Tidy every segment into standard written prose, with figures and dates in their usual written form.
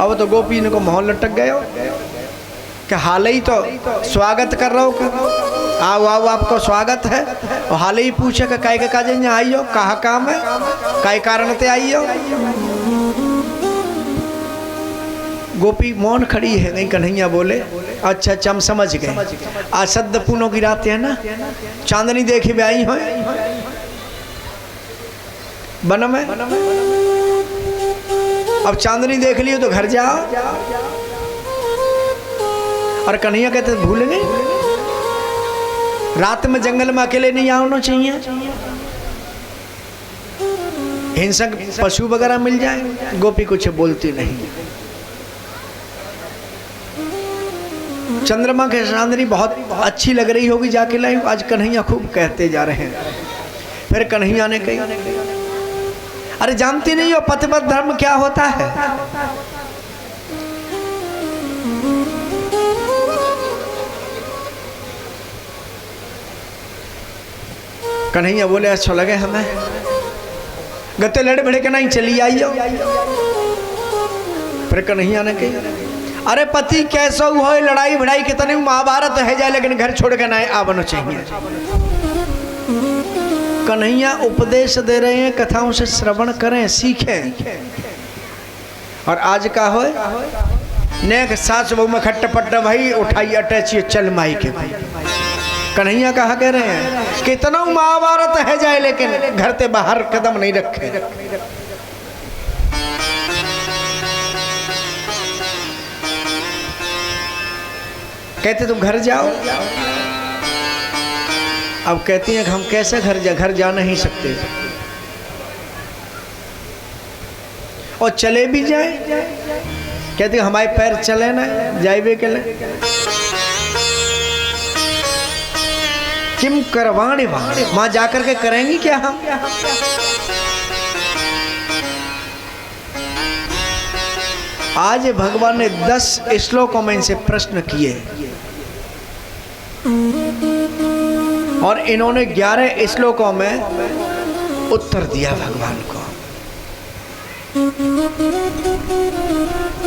अब तो गोपी ने को मोहन लटक गए कि हाल ही तो स्वागत कर रहा हो, आओ आओ आपको स्वागत है। और हाल ही पूछे कि काय के काजे यहाँ आई हो, कहाँ काम है, काय कारण ते आई हो। गोपी मौन खड़ी है, नहीं कन्हैया बोले अच्छा अच्छा हम समझ गए, आज सद पूनों की रात है ना, चांदनी देखी भी आई हो बन में। अब चांदनी देख लियो तो घर जाओ। और कन्हैया कहते भूल गए, रात में जंगल में अकेले नहीं आना चाहिए, हिंसक पशु वगैरह मिल जाए। गोपी कुछ बोलती नहीं। चंद्रमा के चांदनी बहुत अच्छी लग रही होगी, जाके लाई। आज कन्हैया खूब कहते जा रहे हैं। फिर कन्हैया ने कही अरे जानती नहीं हो पतिव्रत धर्म क्या होता है? कन्हैया बोले अच्छा लगे हमें, गते लड़े बड़े के नहीं चली आइयो। फिर कन्हैया ने कही अरे पति कैसा हुआ, लड़ाई भिड़ाई कितनी महाभारत है जाए, लेकिन घर छोड़ के ना आवनो चाहिए। कन्हैया उपदेश दे रहे हैं, कथाओं से श्रवण करें, सीखें। और आज का हो नेक सास बहु में खट्ट पट्ट भाई उठाई अटैची चल माई के भाई। कन्हैया कहा कह रहे हैं कितना महाभारत है जाए, लेकिन घर से बाहर कदम नहीं रखे। कहते तुम घर जाओ। अब कहती हैं कि हम कैसे घर जा नहीं सकते, और चले भी जाए। कहते हमारे पैर चले ना जाए के लिए किम करवाने वहां जाकर के करेंगी क्या हम? आज भगवान ने 10 श्लोकों में इनसे प्रश्न किए और इन्होंने 11 श्लोकों में उत्तर दिया भगवान को।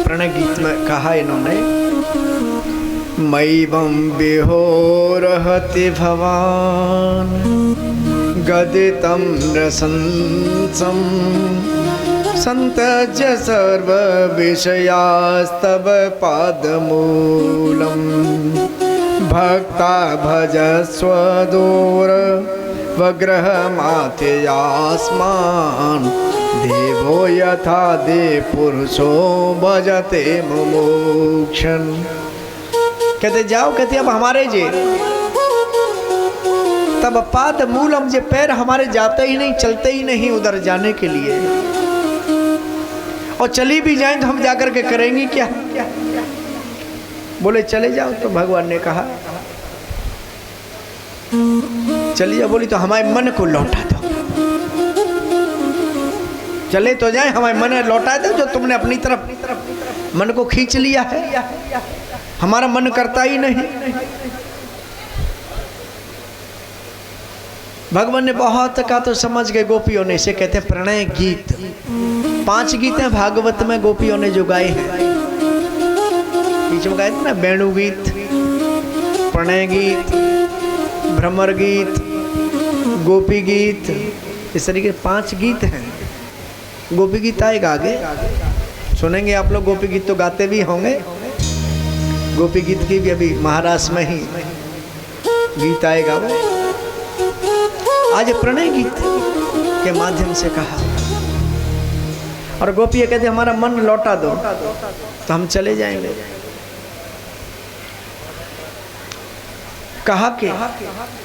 प्रणय गीत में कहा इन्होंने मैवं विहोरहति भवान गदितं रसंसं संतज्य सर्व विषयास्तव पादमूलम् भक्ता भजस्व दूर वग्रह माथयास्मान् देवो यथा दे पुरुषो भजते मुमुक्षन्। कहते जाओ, कहते अब हमारे जे तब पाद मूलम जे पैर हमारे जाते ही नहीं, चलते ही नहीं उधर जाने के लिए, और चली भी जाएं तो हम जाकर के करेंगे क्या? बोले चले जाओ। तो भगवान ने कहा चलिए। बोली तो हमारे मन को लौटा दो। चले तो जाए, हमारे मन लौटा दो जो तुमने अपनी तरफ मन को खींच लिया है। हमारा मन करता ही नहीं। भगवान ने बहुत कहा तो समझ गए गोपियों ने। इसे कहते हैं प्रणय गीत। 5 गीत हैं भागवत में गोपियों ने जो गाए हैं। बीच में गाए थे ना वेणु गीत, प्रणय गीत, भ्रमर गीत, गोपी गीत, इस तरीके 5 गीत हैं। गोपी गीत आएगा आगे, सुनेंगे आप लोग। गोपी गीत तो गाते भी होंगे। गोपी गीत की भी अभी महाराष्ट्र में ही गीत आएगा वो। आज प्रणय गीत के माध्यम से कहा। और गोपी ये कहते हमारा मन लौटा दो तो हम चले जाएंगे। कहा कि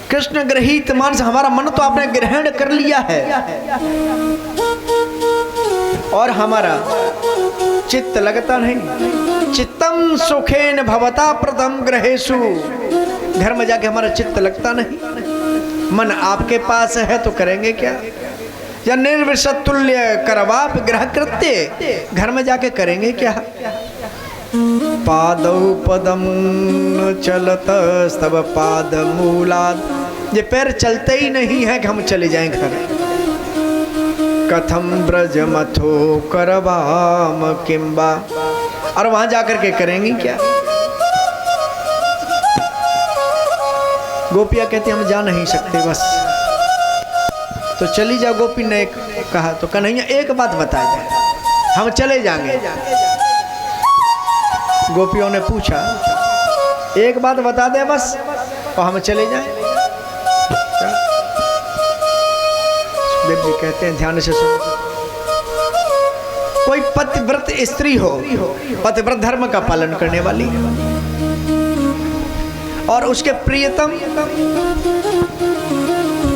कृष्ण ग्रहीत मानस, हमारा मन तो आपने ग्रहण कर लिया है और हमारा चित्त लगता नहीं। चित्तम सुखेन भवता प्रथम ग्रहेषु, घर में जाके हमारा चित्त लगता नहीं। मन आपके पास है तो करेंगे क्या? या निर्विषतुल्य करवाप ग्रह कृत्य, घर में जाके करेंगे क्या? पादौ पदम चलत स्तव पाद मूलाद, ये पैर चलते ही नहीं है कि हम चले जाएं घर। कथम ब्रज मथो करवाम किंबा, और वहां जाकर के करेंगी क्या? गोपियां कहती हम जा नहीं सकते बस। तो चली जाओ। गोपी ने कहा तो कन्हैया एक बात बता दे, हम चले जाएंगे। गोपियों ने पूछा एक बात बता दे बस और हम चले जाएं। सुखदेव जी कहते हैं ध्यान से सुनो। कोई पतिव्रत स्त्री हो, पतिव्रत धर्म का पालन करने वाली, और उसके प्रियतम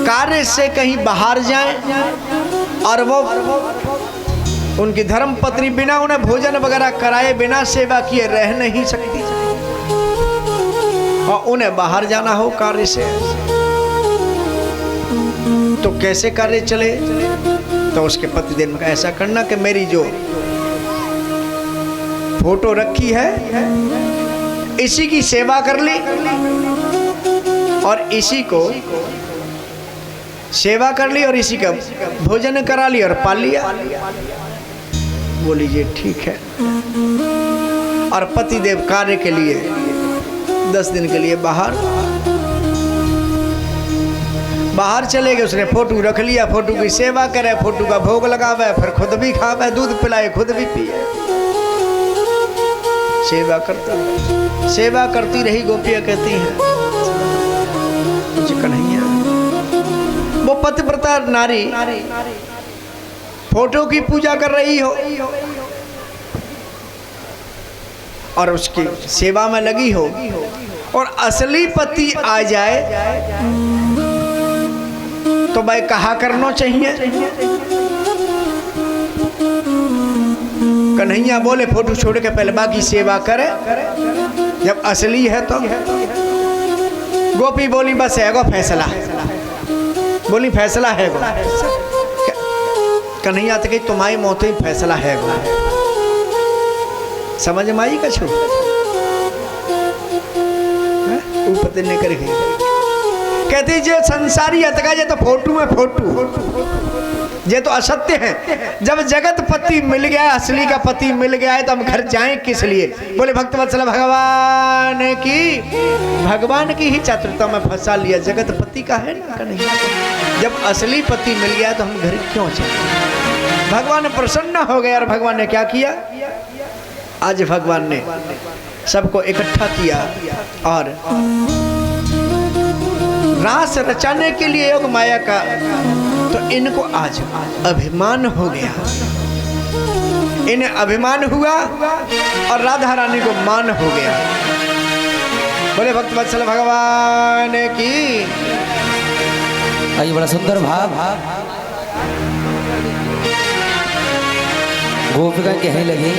कार्य से कहीं बाहर जाए और वो उनकी धर्म पत्नी बिना उन्हें भोजन वगैरह कराए, बिना सेवा किए रह नहीं सकती, और उन्हें बाहर जाना हो कार्य से, तो कैसे कार्य चले? तो उसके पतिदेव में ऐसा करना कि मेरी जो फोटो रखी है इसी की सेवा कर ली और इसी को सेवा कर ली और इसी का भोजन करा लिया और पाल लिया। बोली जी ठीक है। और पतिदेव कार्य के लिए 10 दिन के लिए बाहर चले गए। उसने फोटो रख लिया, फोटो की सेवा करे, फोटो का भोग लगावे, फिर खुद भी खावे, दूध पिलाए, खुद भी पिए, सेवा करती रही। गोपियां कहती हैं मुझे कन्हैया, वो पतिव्रता नारी फोटो की पूजा कर रही हो और उसकी सेवा में लगी हो, और असली पति आ जाए तो भाई कहा करना चाहिए। कन्हैया बोले फोटो छोड़ के पहले बाकी सेवा करे, जब असली है तो। गोपी बोली बस है गो फैसला, बोली फैसला है गो। कन्हैया तो कही तुम्हारी मौत ही फैसला है गो। समझ में आई कछु? ऊपर ने कर गई। कहती जे संसारी अतका जे तो फोटो में फोटो ये तो असत्य है। जब जगत पति मिल गया, असली का पति मिल गया है तो हम घर जाएं किस लिए? बोले भक्तवत्सल भगवान की ही चतुरता में फंसा लिया, जगत पति का है ना कन्हैया। जब असली पति मिल गया तो हम घर क्यों चले? भगवान प्रसन्न हो गए और भगवान ने क्या किया? आज भगवान ने सबको इकट्ठा किया और रास रचाने के लिए योग माया का, तो इनको आज अभिमान हो गया। इन्हें अभिमान हुआ और राधा रानी को मान हो गया। बोले भक्तवत्सल भगवान की। ये बड़ा सुंदर भाव गोपिका कहने लगी,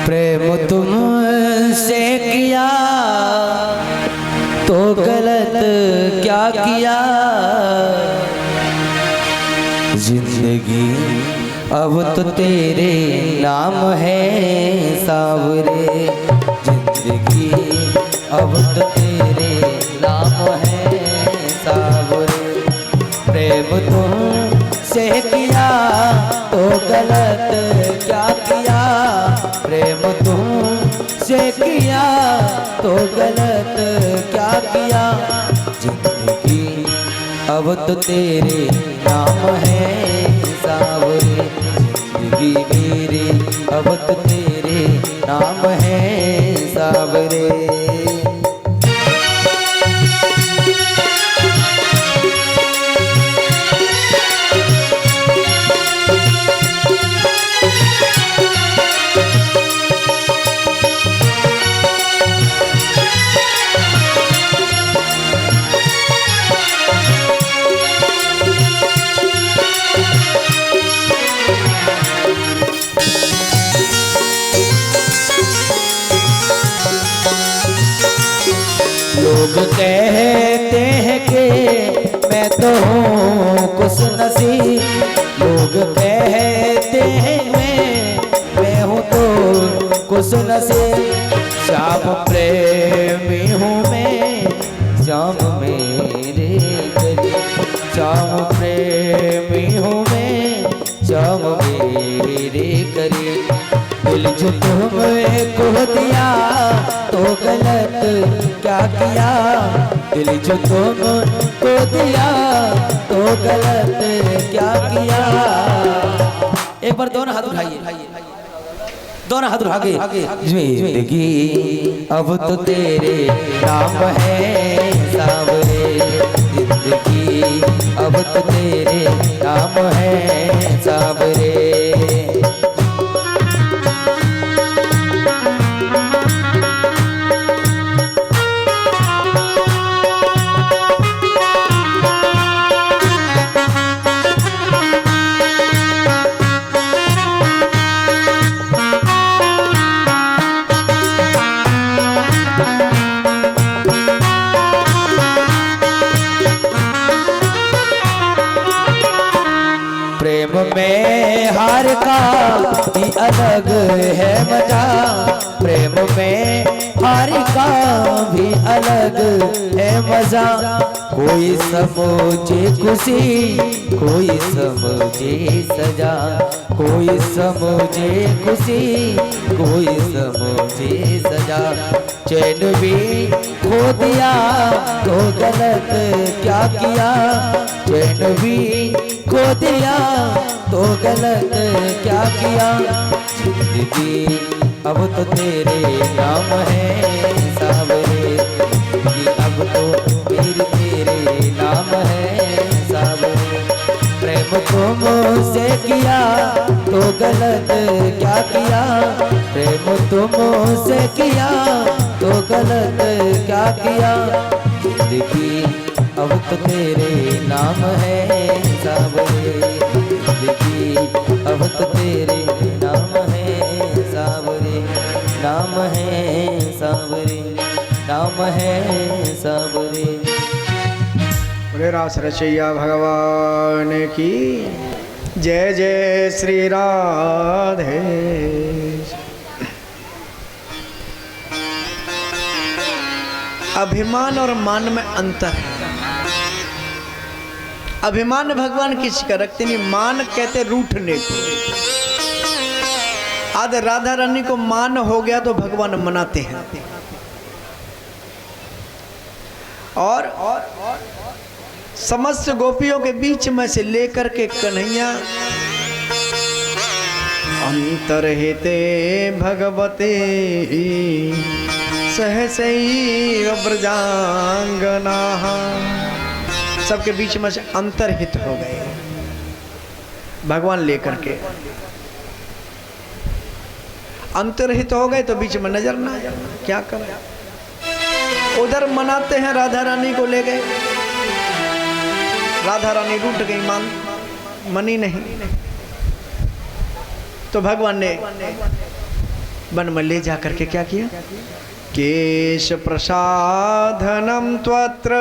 प्रेम तुमसे किया तो गलत क्या किया, जिंदगी अब तो तेरे नाम है सावरे, जिंदगी अब तो तेरे नाम है सावरे। प्रेम तुमसे किया तो गलत क्या किया, प्रेम तुमसे किया तो गलत क्या किया, जिंदगी अब तो तेरे नाम है सावरे, जिंदगी मेरी अब तो तेरे नाम है सावरे। लोग कहते हैं कि मैं तो हूँ कुछ नसीब, लोग कहते हैं मैं हूँ तो कुछ नसीब, श्याम प्रेमी हूँ मैं श्याम मेरे करीब, श्याम प्रेमी हूँ मैं श्याम मेरे करीब, दिल जो तुमको दिया तो गलत क्या किया, दिल जो तुमको दिया तो गलत क्या किया। एक बार दोनों हाथ उठाइए, दोनों हाथ उठा के। जिंदगी अब तो तेरे नाम है सावरे, जिंदगी अब तो तेरे नाम है सावरे। प्रेम में हार का भी अलग है मजा, प्रेम में हार का भी अलग है मजा। कोई समझे खुशी कोई समझे सजा, कोई समझे खुशी कोई समझे सजा। चैन भी खो दिया तो गलत क्या किया, चैन भी खो दिया तो गलत क्या किया। जिंदगी अब तो तेरे नाम है सावरे, जिंदगी अब तो मेरे तेरे नाम है सावरे। प्रेम तुमसे किया तो गलत क्या किया, प्रेम तुमसे किया तो गलत क्या किया। जिंदगी अब तो तेरे नाम है सावरे, जिंदगी अब तो तेरे नाम है सावरे, नाम है सावरे, नाम है सावरे। बोले रास रचैया भगवान की जय जय श्री राधे। अभिमान और मान में अंतर है। अभिमान भगवान किसी का रखते नहीं, मान कहते रूठने को। आज राधा रानी को मान हो गया तो भगवान मनाते हैं। और समस्त गोपियों के बीच में से लेकर के कन्हैया अंतरहिते भगवते सहसैव ब्रजांगना, सबके बीच में से अंतर्हित हो गए भगवान लेकर के। अंतर्हित हो गए तो बीच में नजर ना आए, क्या करें। उधर मनाते हैं, राधा रानी को ले गए, राधा रानी रूठ गई, मनी नहीं। तो भगवान ने वन में ले जाकर के क्या किया, केश प्रसाधनम त्वत्र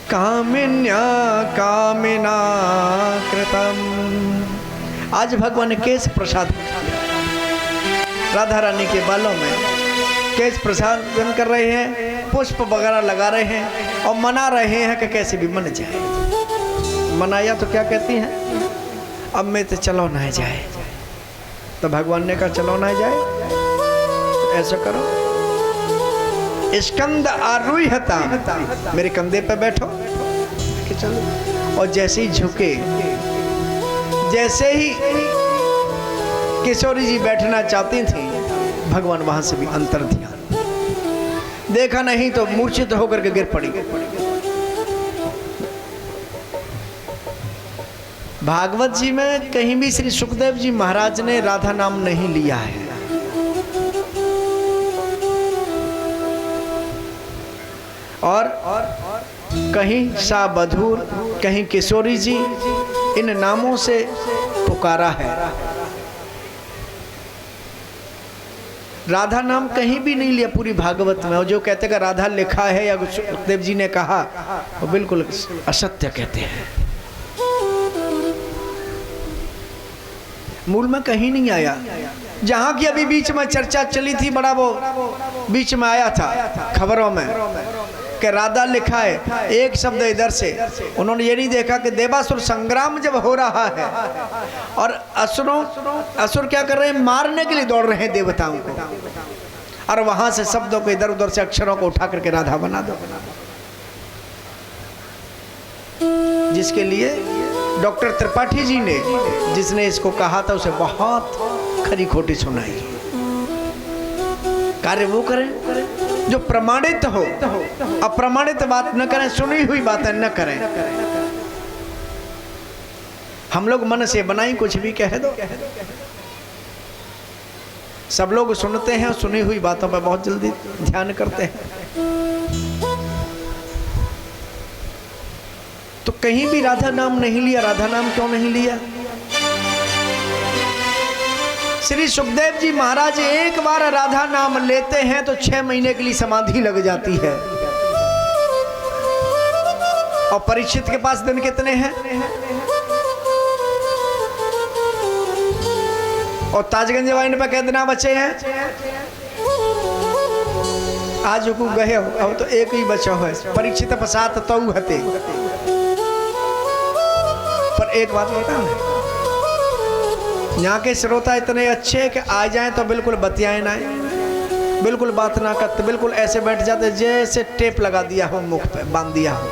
कामिन्या कामिना कृतम। आज भगवान ने केश प्रसाद राधा रानी के बालों में केश प्रसादन कर रहे हैं, पुष्प वगैरह लगा रहे हैं और मना रहे हैं कि कैसे भी मन जाए। मनाया तो क्या कहती हैं, अब मैं तो चलो ना जाए। तो भगवान ने कहा चलो ना जाए तो ऐसा करो, स्कंद आरूढ़ता, मेरे कंधे पे बैठो कि चलो। और जैसे ही झुके, जैसे ही किशोरी जी बैठना चाहती थी, भगवान वहां से भी अंतर ध्यान देखा नहीं तो मूर्छित होकर के गिर पड़ी। भागवत जी में कहीं भी श्री सुखदेव जी महाराज ने राधा नाम नहीं लिया है। और कहीं साबधूर, कहीं किशोरी जी, इन नामों से पुकारा है। राधा नाम कहीं भी नहीं लिया पूरी भागवत में। और जो कहते हैं राधा लिखा है या सुखदेव जी ने कहा, वो बिल्कुल असत्य कहते हैं। मूल में कहीं नहीं आया। जहां की अभी बीच में चर्चा चली थी, बड़ा वो बीच में आया था खबरों में कि राधा लिखा है, एक शब्द इधर से। उन्होंने ये नहीं देखा कि देवासुर संग्राम जब हो रहा है और असुर क्या कर रहे हैं, मारने के लिए दौड़ रहे हैं देवताओं को, और वहां से शब्दों को इधर उधर से अक्षरों को उठा करके राधा बना दो। जिसके लिए डॉक्टर त्रिपाठी जी ने, जिसने इसको कहा था, उसे बहुत खरी खोटी सुनाई। कार्य वो करें जो प्रमाणित हो, अप्रमाणित बात न करें, सुनी हुई बातें न करें। हम लोग मन से बनाई कुछ भी कह दो, सब लोग सुनते हैं और सुनी हुई बातों पर बहुत जल्दी ध्यान करते हैं। तो कहीं भी राधा नाम नहीं लिया। राधा नाम क्यों नहीं लिया? श्री सुखदेव जी महाराज एक बार राधा नाम लेते हैं तो 6 महीने के लिए समाधि लग जाती है। और परीक्षित के पास दिन कितने हैं? और ताजगंज वाइन पे कितना बचे हैं? आज को गए हो, अब तो एक ही बचा है। परीक्षित पसात तो हते। पर एक बात बताऊं, यहाँ के श्रोता इतने अच्छे कि आ जाएं तो बिल्कुल बतियाए ना, बिल्कुल बात ना करते, बिल्कुल ऐसे बैठ जाते जैसे टेप लगा दिया हो, मुख पे बांध दिया हो,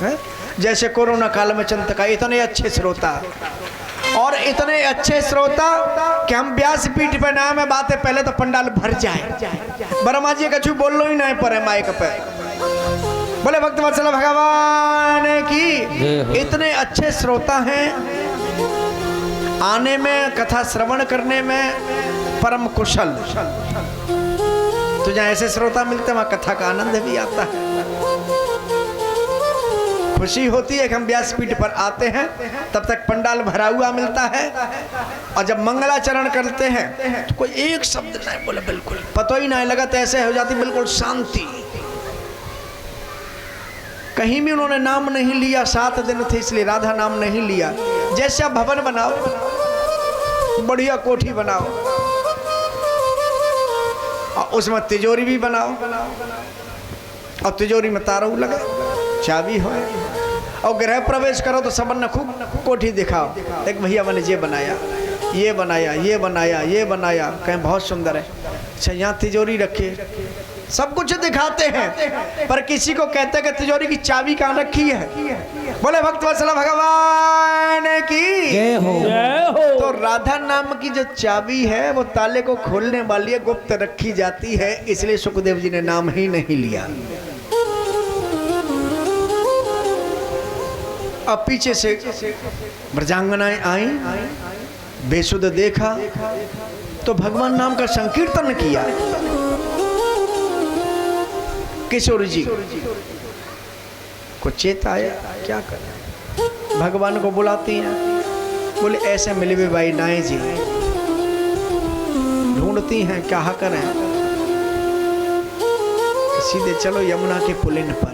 है? जैसे कोरोना काल में चंद्र का। इतने अच्छे श्रोता, और इतने अच्छे श्रोता कि हम व्यासपीठ पे नाम है बातें पहले तो पंडाल भर जाए। बरमा जी कछु बोल लो ही ना पर माइक पे, बोले भक्त वत्सल भगवान की। इतने अच्छे श्रोता हैं, आने में, कथा श्रवण करने में परम कुशल। तो जहाँ ऐसे श्रोता मिलते हैं वहाँ कथा का आनंद भी आता है। खुशी होती है कि हम व्यासपीठ पर आते हैं, तब तक पंडाल भरा हुआ मिलता है। और जब मंगलाचरण करते हैं तो कोई एक शब्द नहीं बोले, बिल्कुल पता ही नहीं लगा, तो ऐसे हो जाती बिल्कुल शांति। कहीं भी उन्होंने नाम नहीं लिया। 7 दिन थे इसलिए राधा नाम नहीं लिया। जैसे आप भवन बनाओ, बढ़िया कोठी बनाओ और उसमें तिजोरी भी बनाओ, और तिजोरी में तारू लगे, चाबी हो, और गृह प्रवेश करो तो सबन खूब कोठी दिखाओ। एक भैया मैंने ये बनाया, ये बनाया, ये बनाया, ये बनाया, कहें बहुत सुंदर है। अच्छा, यहाँ तिजोरी रखी, सब कुछ दिखाते हैं, पर किसी को कहते हैं कि तिजोरी की चाबी कहाँ रखी है? बोले भक्त वत्सल भगवान की जय हो। तो राधा नाम की जो चाबी है वो ताले को खोलने वाली है, गुप्त रखी जाती है, इसलिए सुखदेव जी ने नाम ही नहीं लिया। अब पीछे से ब्रजांगनाएं आई, बेसुध देखा तो भगवान नाम का संकीर्तन किया। किशोर जी को चेत आया, क्या करें, भगवान को बुलाती हैं। बोले ऐसे मिले हुए भाई नाई जी, ढूंढती हैं, क्या करें? सीधे चलो यमुना के पुलिन पर,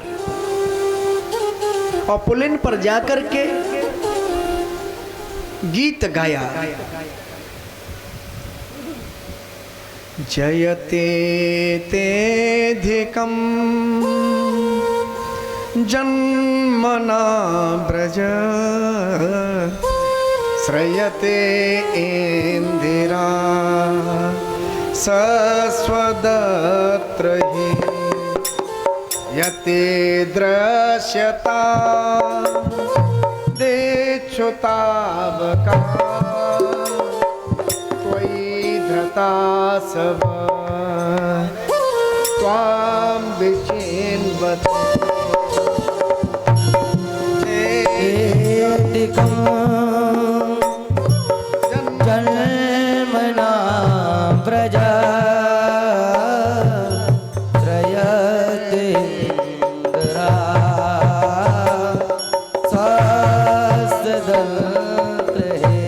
और पुलिन पर जाकर के गीत गाया। जयते तेधिकं जन्मना ब्रज, श्रयते इंदिरा सस्वदत्र हि, यते दृश्यता देच्छुतावका, सब त्वां विचिन्वते जन्मना ब्रज, त्रयते इंदिरा सस्वदत्र हि।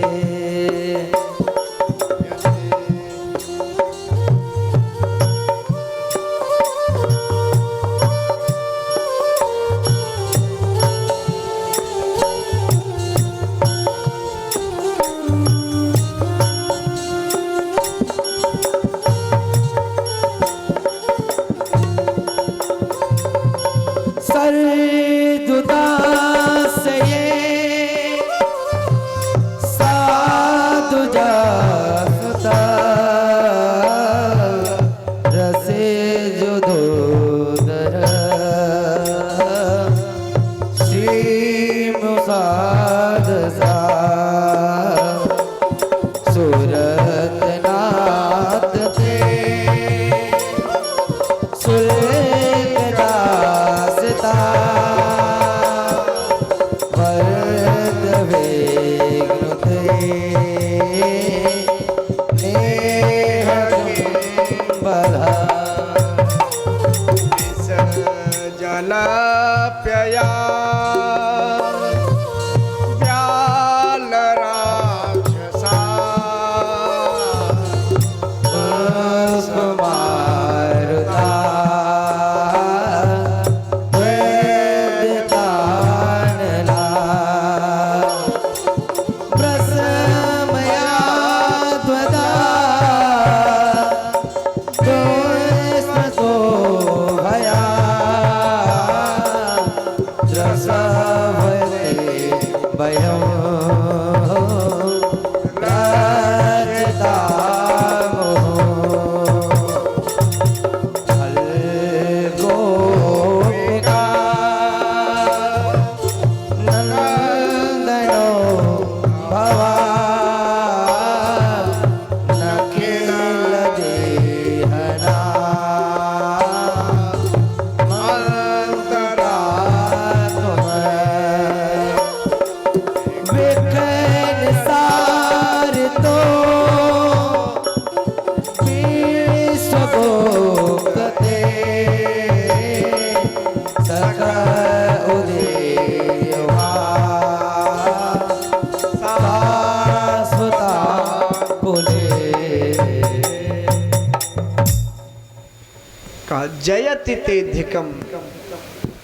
कहा जयति तेधिकम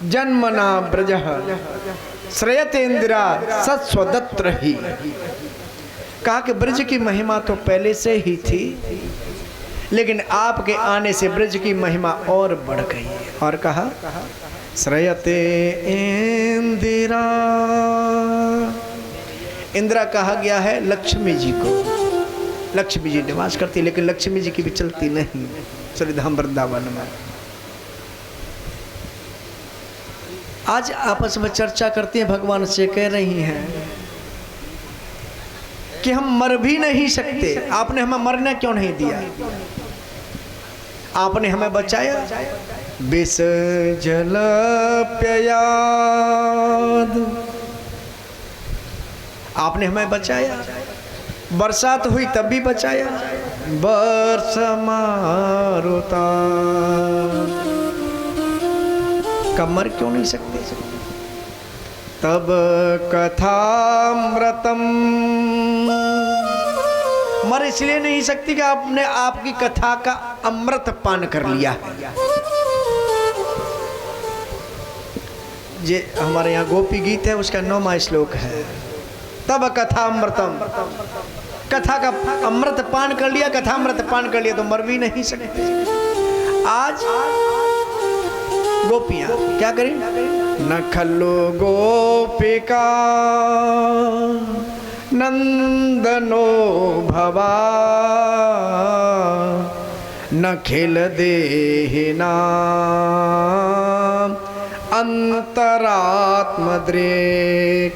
जन्मना ब्रजः श्रयतेन्द्रा सत्स्वदत्र ही। कहा कि ब्रज की महिमा तो पहले से ही थी, लेकिन आपके आने से ब्रज की महिमा और बढ़ गई। और कहा श्रयते इंदिरा, इंदिरा कहा गया है लक्ष्मी जी को। लक्ष्मी जी निवास करती, लेकिन लक्ष्मी जी की भी चलती नहीं श्रीधाम वृंदावन में। आज आपस में चर्चा करती हैं, भगवान से कह रही हैं कि हम मर भी नहीं सकते, आपने हमें मरने क्यों नहीं दिया, आपने हमें बचाया। विष जल प्याद, आपने हमें बचाया। बरसात हुई तब भी बचाया। वर्ष मारुता, कब मर क्यों नहीं सकते। तब कथामृतम, मर इसलिए नहीं सकती कि आपने आपकी कथा का अमृत पान कर लिया। ये हमारे यहाँ गोपी गीत है, उसका 9वां श्लोक है। तब कथामृतम, कथा का अमृत पान कर लिया, कथामृत पान कर लिया तो मर भी नहीं सकते। आज गोपियां क्या करें, न खल्लो गोपिका नंदनो भवा, न खेल देहिना अंतरात्मद्रेक।